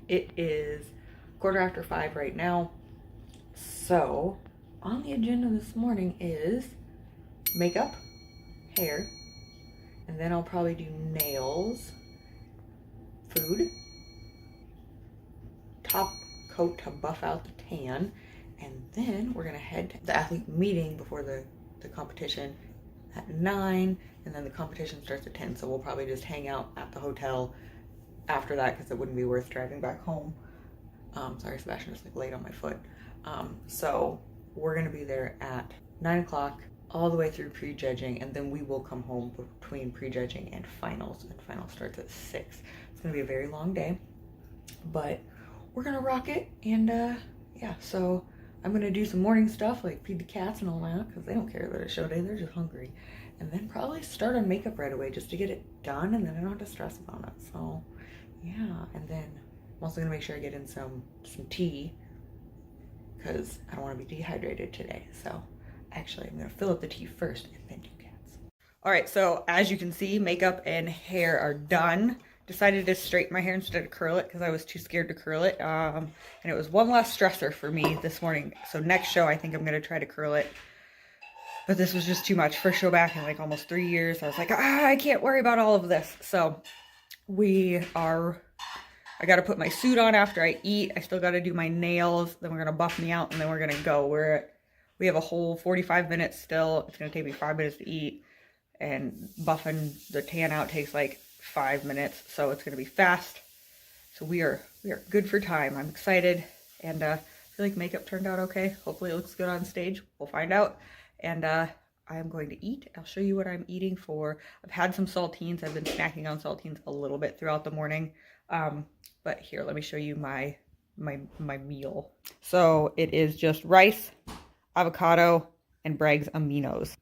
It is 5:15 right now. So on the agenda this morning is makeup, hair, and then I'll probably do nails, food, top coat to buff out the tan, and then we're gonna head to the athlete meeting before the competition at 9, and then the competition starts at 10, so we'll probably just hang out at the hotel after that because it wouldn't be worth driving back home. Sorry, Sebastian just like laid on my foot. So we're gonna be there at 9 o'clock all the way through prejudging, and then we will come home between prejudging and finals, and finals starts at 6. It's gonna be a very long day, but we're gonna rock it. And yeah, so I'm gonna do some morning stuff like feed the cats and all that because they don't care that it's show day, they're just hungry, and then probably start on makeup right away just to get it done, and then I don't have to stress about it. So yeah, and then I'm also gonna make sure I get in some tea because I don't want to be dehydrated today. So actually I'm gonna fill up the tea first and then do cats. All right, so as you can see, makeup and hair are done. Decided to straighten my hair instead of curl it because I was too scared to curl it. And it was one less stressor for me this morning. So next show, I think I'm going to try to curl it. But this was just too much. First show back in like almost 3 years. I was like, I can't worry about all of this. So I got to put my suit on after I eat. I still got to do my nails. Then we're going to buff me out and then we're going to go. We have a whole 45 minutes still. It's going to take me 5 minutes to eat. And buffing the tan out takes like 5 minutes, so it's going to be fast. So we are good for time. I'm excited, and I feel like makeup turned out okay. Hopefully it looks good on stage. We'll find out. And I am going to eat. I'll show you what I'm eating for. I've had some saltines. I've been snacking on saltines a little bit throughout the morning. But here, let me show you my meal. So it is just rice, avocado, and Bragg's aminos.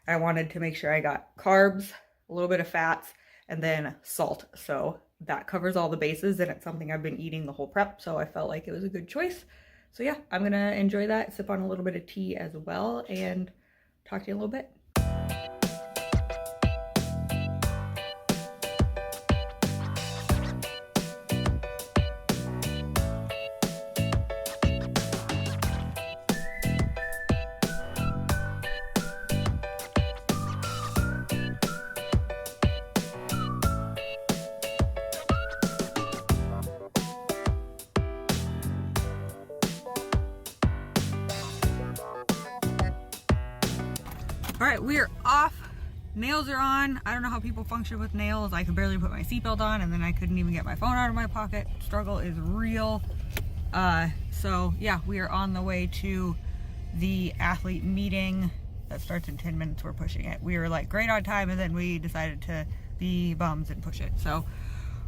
I wanted to make sure I got carbs, a little bit of fats, and then salt. So that covers all the bases, and it's something I've been eating the whole prep, so I felt like it was a good choice. So yeah, I'm gonna enjoy that, sip on a little bit of tea as well, and talk to you in a little bit. All right, we are off. Nails are on. I don't know how people function with nails. I could barely put my seatbelt on, and then I couldn't even get my phone out of my pocket. Struggle is real. So yeah, we are on the way to the athlete meeting that starts in 10 minutes. We're pushing it. We were like great on time, and then we decided to be bums and push it. So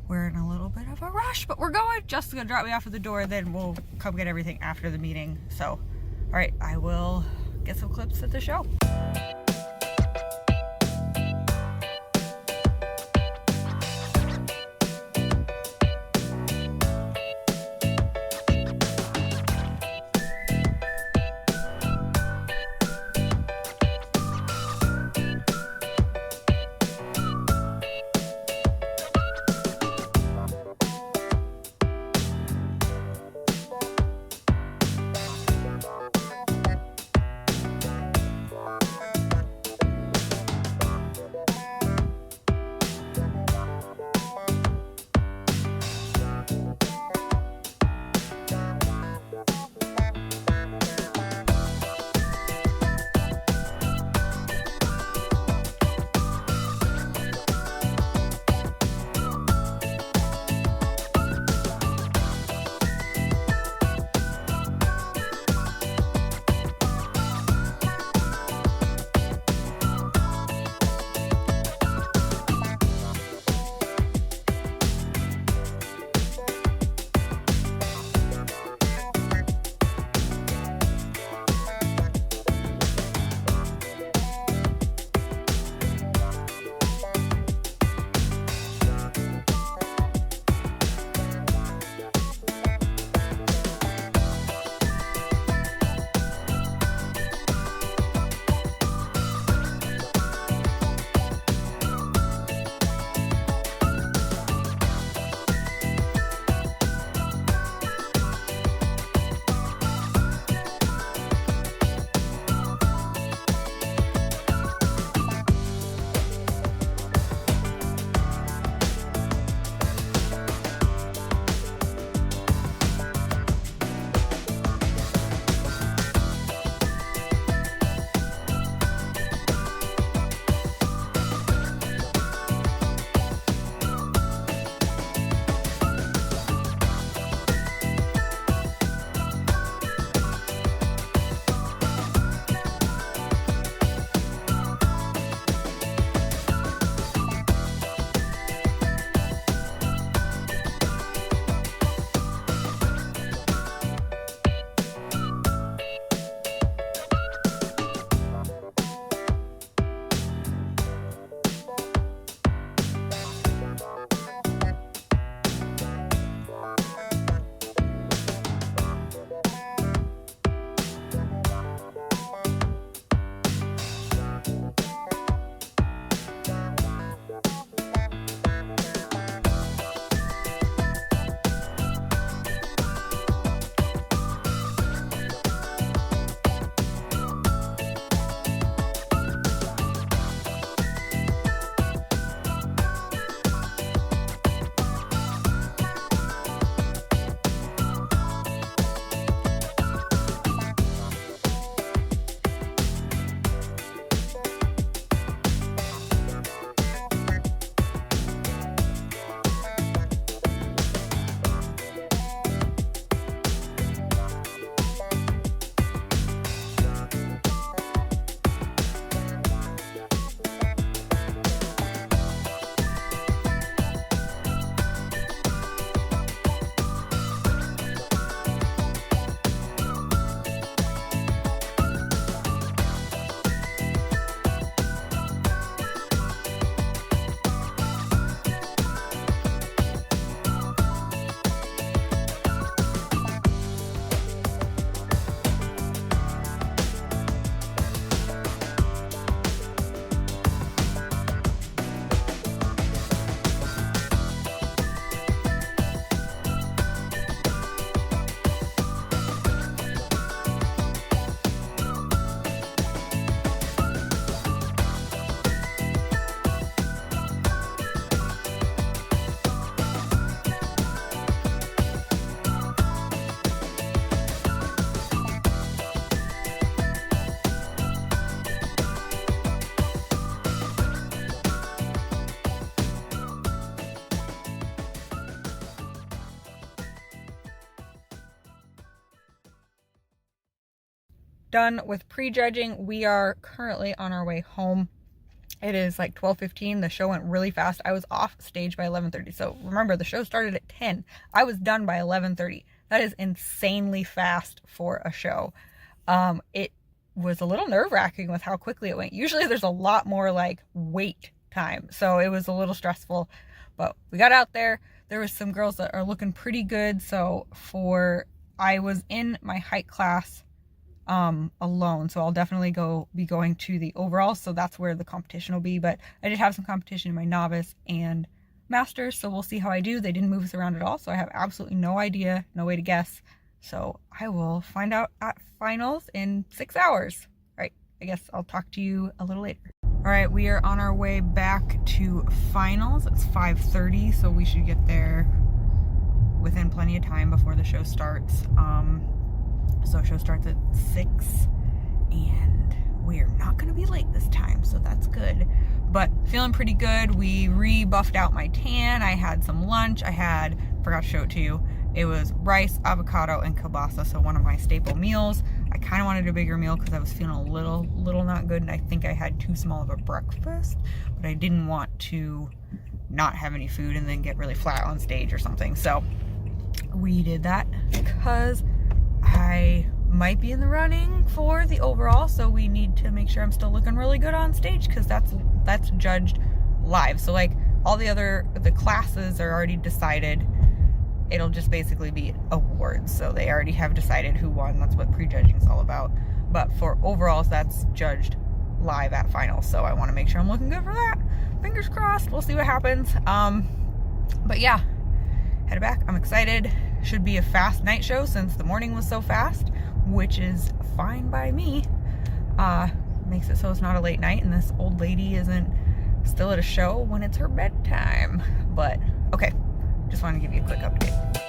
we're in a little bit of a rush, but we're going. Just gonna drop me off at the door, then we'll come get everything after the meeting. So, all right, I will get some clips at the show. done with prejudging. We are currently on our way home. It is like 12:15. The show went really fast. I was off stage by 11:30. So remember, the show started at 10. I was done by 11:30. That is insanely fast for a show. It was a little nerve-wracking with how quickly it went. Usually there's a lot more like wait time. So it was a little stressful, but we got out there. There was some girls that are looking pretty good. So I was in my height class alone, so I'll definitely be going to the overall, so that's where the competition will be. But I did have some competition in my novice and masters, so we'll see how I do. They didn't move us around at all, so I have absolutely no idea, no way to guess. So I will find out at finals in 6 hours. All right, I guess I'll talk to you a little later. All right, we are on our way back to finals. It's 5:30, so we should get there within plenty of time before the show starts. So show starts at 6, and we're not gonna be late this time, so that's good. But feeling pretty good. We rebuffed out my tan. I had some lunch. Forgot to show it to you. It was rice, avocado, and kielbasa, so one of my staple meals. I kind of wanted a bigger meal because I was feeling a little not good, and I think I had too small of a breakfast, but I didn't want to not have any food and then get really flat on stage or something. So we did that because I might be in the running for the overall, so we need to make sure I'm still looking really good on stage, because that's judged live. So like all the classes are already decided. It'll just basically be awards, so they already have decided who won. That's what prejudging is all about. But for overalls, that's judged live at finals, so I want to make sure I'm looking good for that. Fingers crossed. We'll see what happens. But yeah, headed back. I'm excited. Should be a fast night show since the morning was so fast, which is fine by me. Makes it so it's not a late night and this old lady isn't still at a show when it's her bedtime. But okay, just wanted to give you a quick update.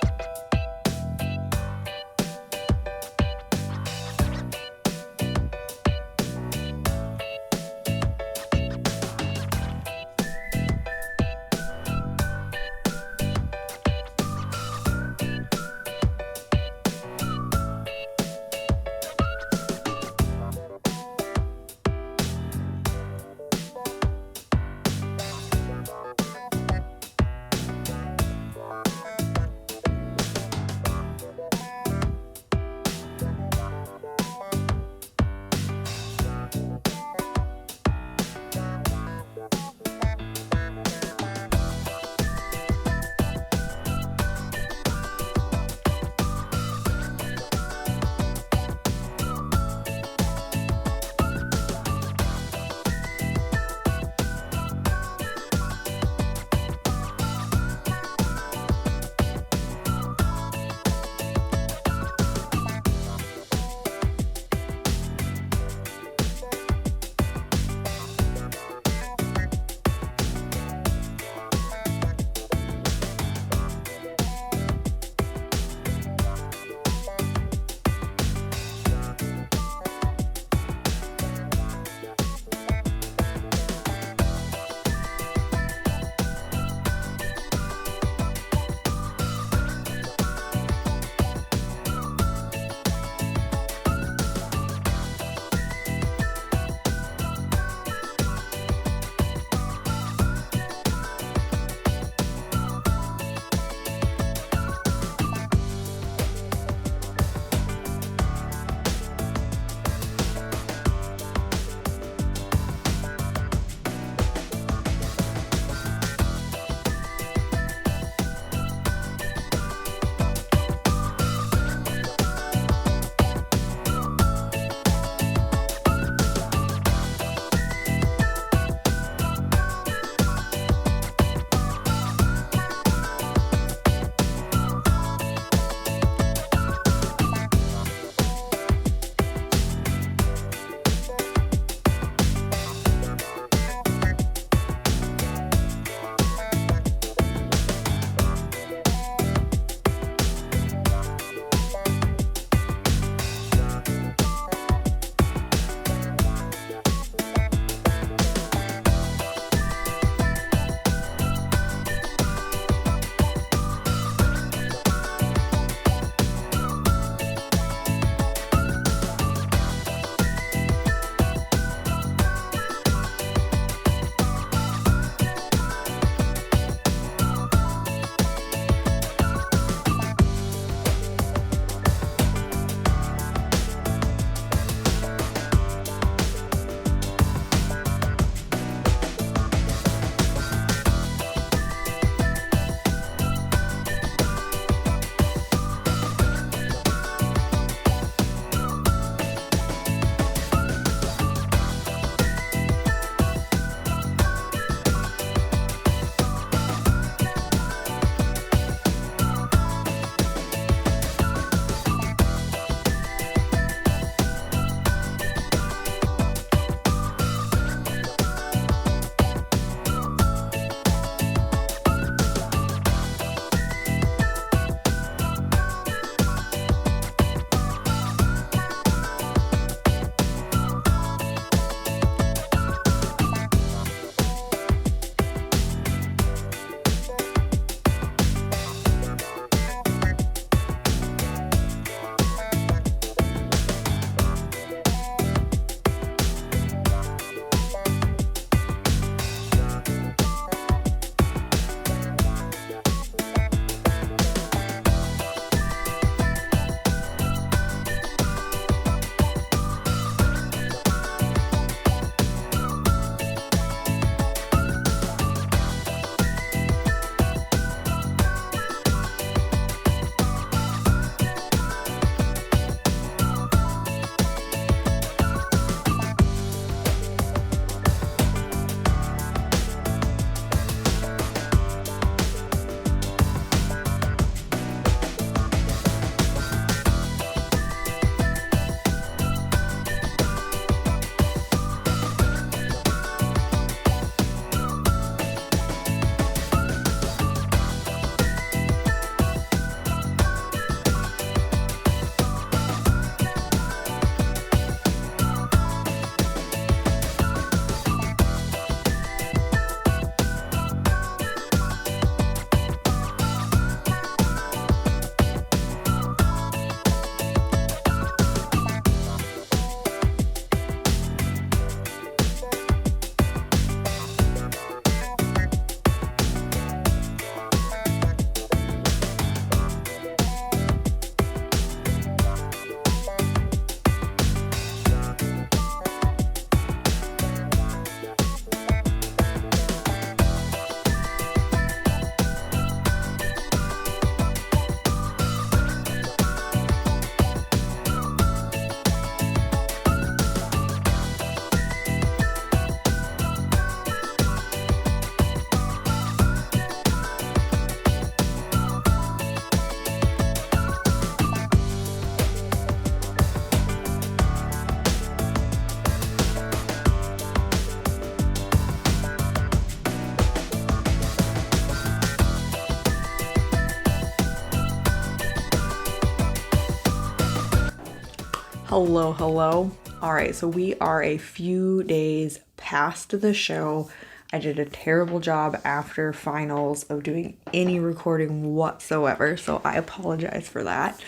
Hello. All right, so we are a few days past the show. I did a terrible job after finals of doing any recording whatsoever, so I apologize for that.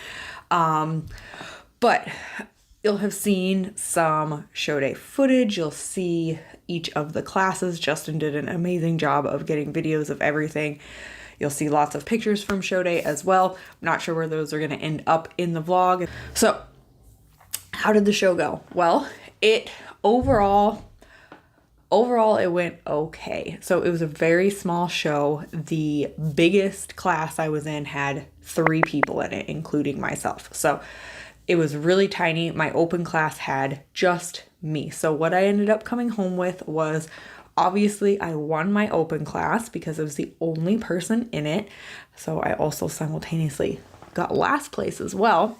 But you'll have seen some show day footage. You'll see each of the classes. Justin did an amazing job of getting videos of everything. You'll see lots of pictures from show day as well. I'm not sure where those are going to end up in the vlog. So, how did the show go? Well, overall it went okay. So it was a very small show. The biggest class I was in had 3 people in it, including myself. So it was really tiny. My open class had just me. So what I ended up coming home with was, obviously I won my open class because I was the only person in it. So I also simultaneously got last place as well.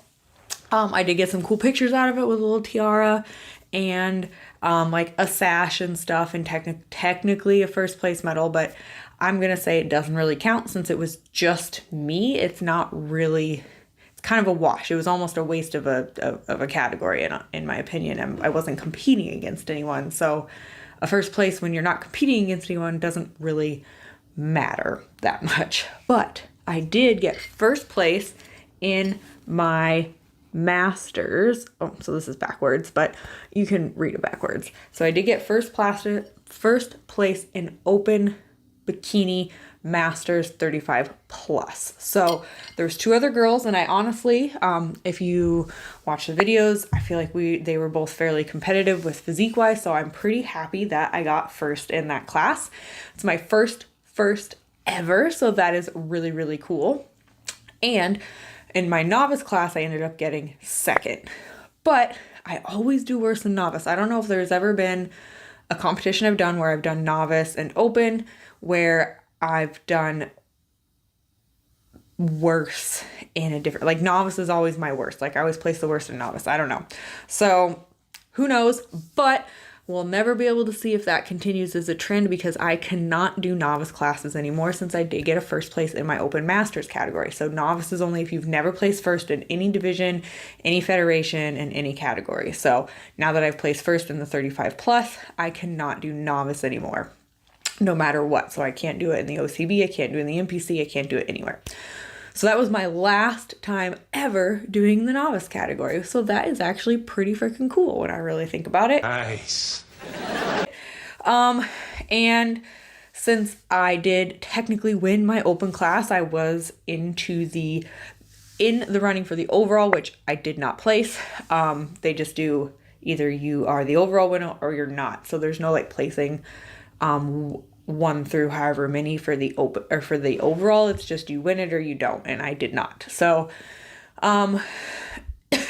I did get some cool pictures out of it with a little tiara and like a sash and stuff, and technically a first place medal, but I'm gonna say it doesn't really count since it was just me. It's not really, it's kind of a wash. It was almost a waste of a category in my opinion. I wasn't competing against anyone, so a first place when you're not competing against anyone doesn't really matter that much. But I did get first place in my masters. Oh, so this is backwards, but you can read it backwards. So I did get first place in open bikini masters 35 plus. So there's 2 other girls, and I honestly, if you watch the videos, I feel like they were both fairly competitive with physique wise. So I'm pretty happy that I got first in that class. It's my first ever. So that is really, really cool. And in my novice class, I ended up getting second, but I always do worse than novice. I don't know if there's ever been a competition I've done where I've done novice and open where I've done worse in a different, like novice is always my worst. Like I always place the worst in novice. I don't know. So who knows, but we'll never be able to see if that continues as a trend because I cannot do novice classes anymore since I did get a first place in my open masters category. So novice is only if you've never placed first in any division, any federation, and any category. So now that I've placed first in the 35 plus, I cannot do novice anymore, no matter what. So I can't do it in the OCB, I can't do it in the NPC, I can't do it anywhere. So that was my last time ever doing the novice category. So that is actually pretty freaking cool when I really think about it. Nice. And since I did technically win my open class, I was in the running for the overall, which I did not place. They just do either you are the overall winner or you're not. So there's no like placing 1 through however many for the open or for the overall. It's just you win it or you don't, and I did not. So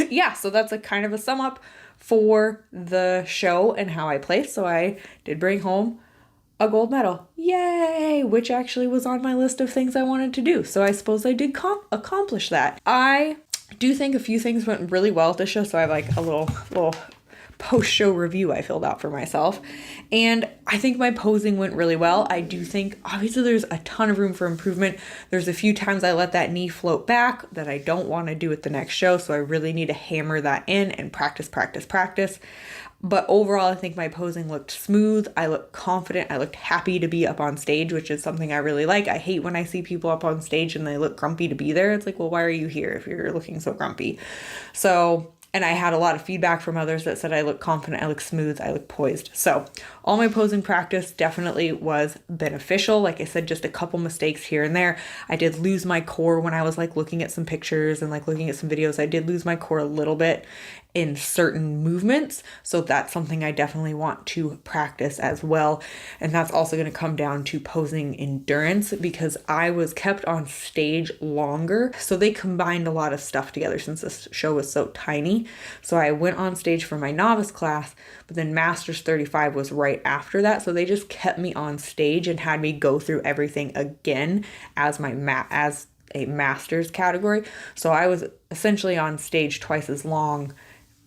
yeah, so that's a kind of a sum up for the show and how I placed. So I did bring home a gold medal, yay, which actually was on my list of things I wanted to do. So I suppose I did accomplish that. I do think a few things went really well at the show, so I have like a little post-show review I filled out for myself, and I think my posing went really well. I do think obviously there's a ton of room for improvement. There's a few times I let that knee float back that I don't want to do at the next show, so I really need to hammer that in and practice. But overall, I think my posing looked smooth. I looked confident. I looked happy to be up on stage, which is something I really like. I hate when I see people up on stage and they look grumpy to be there. It's like, well, why are you here if you're looking so grumpy? So, and I had a lot of feedback from others that said I look confident, I look smooth, I look poised. So all my posing practice definitely was beneficial. Like I said, just a couple mistakes here and there. I did lose my core when I was like looking at some pictures and like looking at some videos. I did lose my core a little bit in certain movements. So that's something I definitely want to practice as well. And that's also going to come down to posing endurance because I was kept on stage longer. So they combined a lot of stuff together since this show was so tiny. So I went on stage for my novice class, but then Masters 35 was right after that. So they just kept me on stage and had me go through everything again as as a Masters category. So I was essentially on stage twice as long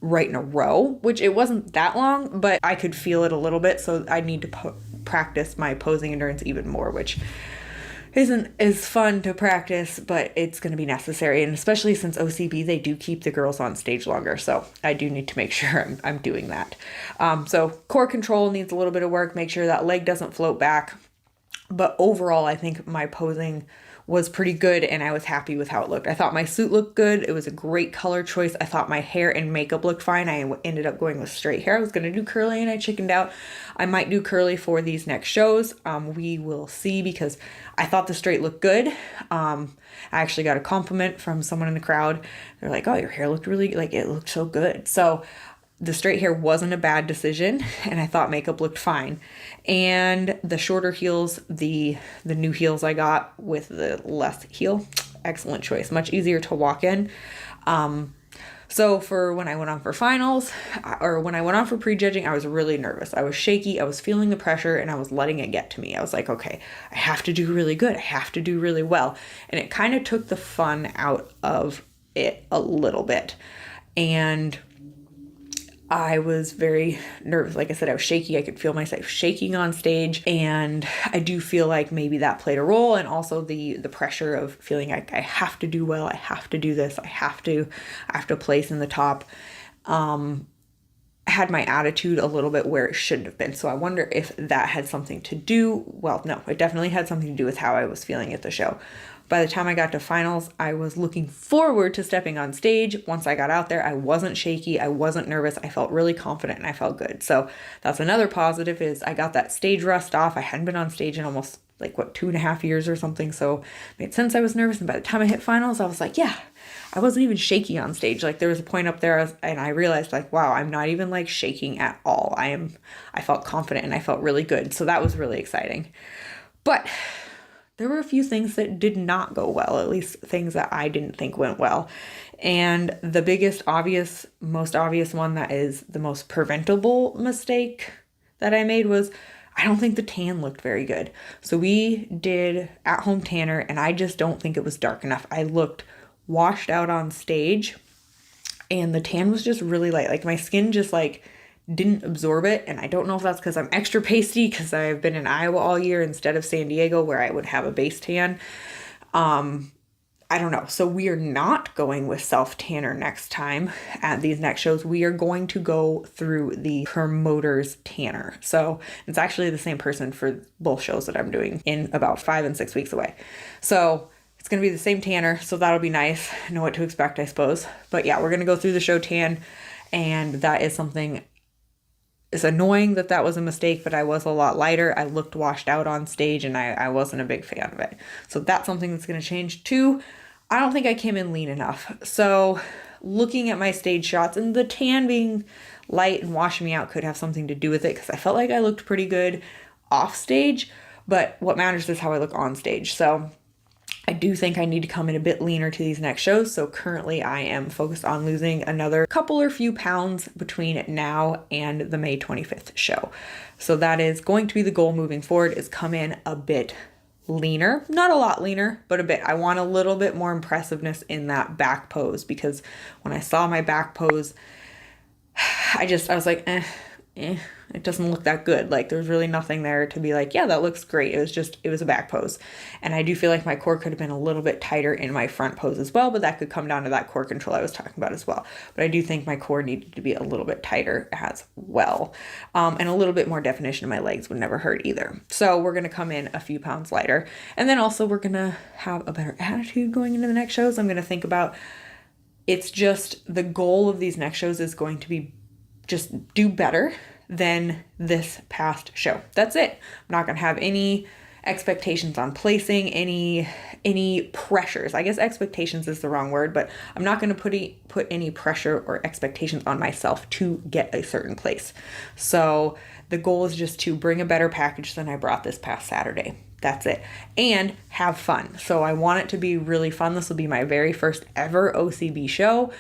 right in a row, which it wasn't that long, but I could feel it a little bit. So I need to practice my posing endurance even more, which isn't as fun to practice, but it's going to be necessary. And especially since OCB, they do keep the girls on stage longer. So I do need to make sure I'm doing that. So core control needs a little bit of work. Make sure that leg doesn't float back. But overall, I think my posing was pretty good and I was happy with how it looked. I thought my suit looked good. It was a great color choice. I thought my hair and makeup looked fine. I ended up going with straight hair. I was going to do curly and I chickened out. I might do curly for these next shows. We will see because I thought the straight looked good. I actually got a compliment from someone in the crowd. They're like, oh, your hair looked really, like it looked so good. So the straight hair wasn't a bad decision and I thought makeup looked fine. And the shorter heels, the new heels I got with the less heel, excellent choice. Much easier to walk in. So for when I went on for finals or when I went on for prejudging, I was really nervous. I was shaky. I was feeling the pressure and I was letting it get to me. I was like, okay, I have to do really good. I have to do really well. And it kind of took the fun out of it a little bit. And I was very nervous. Like I said, I was shaky. I could feel myself shaking on stage. And I do feel like maybe that played a role. And also the pressure of feeling like I have to do well. I have to do this. I have to place in the top. Had my attitude a little bit where it shouldn't have been. So I wonder if that had something to do. Well, no, it definitely had something to do with how I was feeling at the show. By the time I got to finals, I was looking forward to stepping on stage. Once I got out there, I wasn't shaky. I wasn't nervous. I felt really confident and I felt good. So that's another positive is I got that stage rust off. I hadn't been on stage in almost 2.5 years or something. So it made sense I was nervous. And by the time I hit finals, I was like, yeah, I wasn't even shaky on stage. There was a point up there and I realized wow, I'm not even shaking at all. I felt confident and I felt really good. So that was really exciting. But there were a few things that did not go well, at least things that I didn't think went well. And the most obvious one that is the most preventable mistake that I made was I don't think the tan looked very good. So we did at-home tanner and I just don't think it was dark enough. I looked washed out on stage and the tan was just really light. My skin just didn't absorb it. And I don't know if that's because I'm extra pasty because I've been in Iowa all year instead of San Diego where I would have a base tan. I don't know. So we are not going with self tanner next time at these next shows. We are going to go through the promoter's tanner. So it's actually the same person for both shows that I'm doing in about 5 and 6 weeks away. So it's going to be the same tanner. So that'll be nice. Know what to expect, I suppose. But yeah, we're going to go through the show tan. And that is something. It's annoying that was a mistake, but I was a lot lighter. I looked washed out on stage and I wasn't a big fan of it. So that's something that's going to change too. I don't think I came in lean enough. So looking at my stage shots and the tan being light and washing me out could have something to do with it because I felt like I looked pretty good off stage, but what matters is how I look on stage. So I do think I need to come in a bit leaner to these next shows. So currently I am focused on losing another couple or few pounds between now and the May 25th show. So that is going to be the goal moving forward, is come in a bit leaner, not a lot leaner, but a bit. I want a little bit more impressiveness in that back pose because when I saw my back pose, I was like, it doesn't look that good. There's really nothing there to be like, yeah, that looks great. It was a back pose. And I do feel like my core could have been a little bit tighter in my front pose as well, but that could come down to that core control I was talking about as well. But I do think my core needed to be a little bit tighter as well. And a little bit more definition in my legs would never hurt either. So we're going to come in a few pounds lighter. And then also we're going to have a better attitude going into the next shows. I'm going to think about, it's just the goal of these next shows is going to be just do better than this past show. That's it. I'm not going to have any expectations on placing, any pressures. I guess expectations is the wrong word, but I'm not going to put any pressure or expectations on myself to get a certain place. So the goal is just to bring a better package than I brought this past Saturday. That's it. And have fun. So I want it to be really fun. This will be my very first ever OCB show.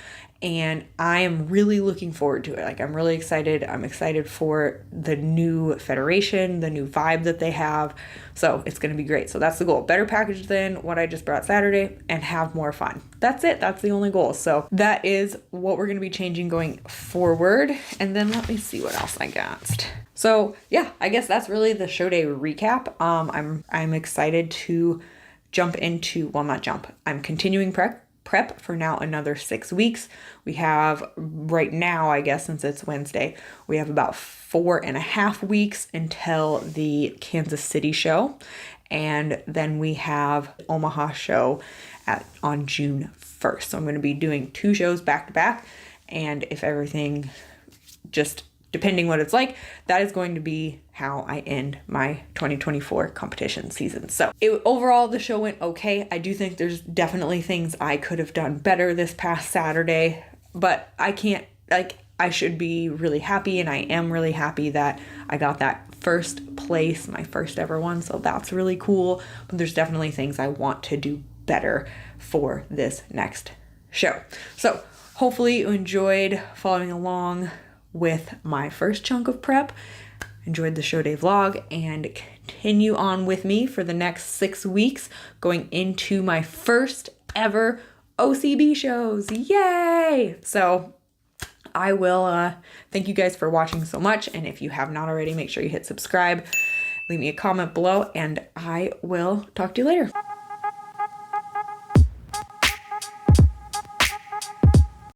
And I am really looking forward to it. I'm really excited. I'm excited for the new federation, the new vibe that they have. So it's going to be great. So that's the goal. Better package than what I just brought Saturday and have more fun. That's it. That's the only goal. So that is what we're going to be changing going forward. And then let me see what else I got. So yeah, I guess that's really the show day recap. I'm excited to jump into, well, not jump, I'm continuing prep for now another 6 weeks. We have right now, I guess, since it's Wednesday, we have about 4.5 weeks until the Kansas City show. And then we have Omaha show on June 1st. So I'm going to be doing 2 shows back to back. And if everything, just depending what it's like, that is going to be how I end my 2024 competition season. So overall, the show went okay. I do think there's definitely things I could have done better this past Saturday, but I can't, I should be really happy, and I am really happy that I got that first place, my first ever one. So that's really cool. But there's definitely things I want to do better for this next show. So hopefully you enjoyed following along with my first chunk of prep, enjoyed the show day vlog, and continue on with me for the next 6 weeks going into my first ever OCB shows. Yay! So I will thank you guys for watching so much, and if you have not already, make sure you hit subscribe, leave me a comment below, and I will talk to you later.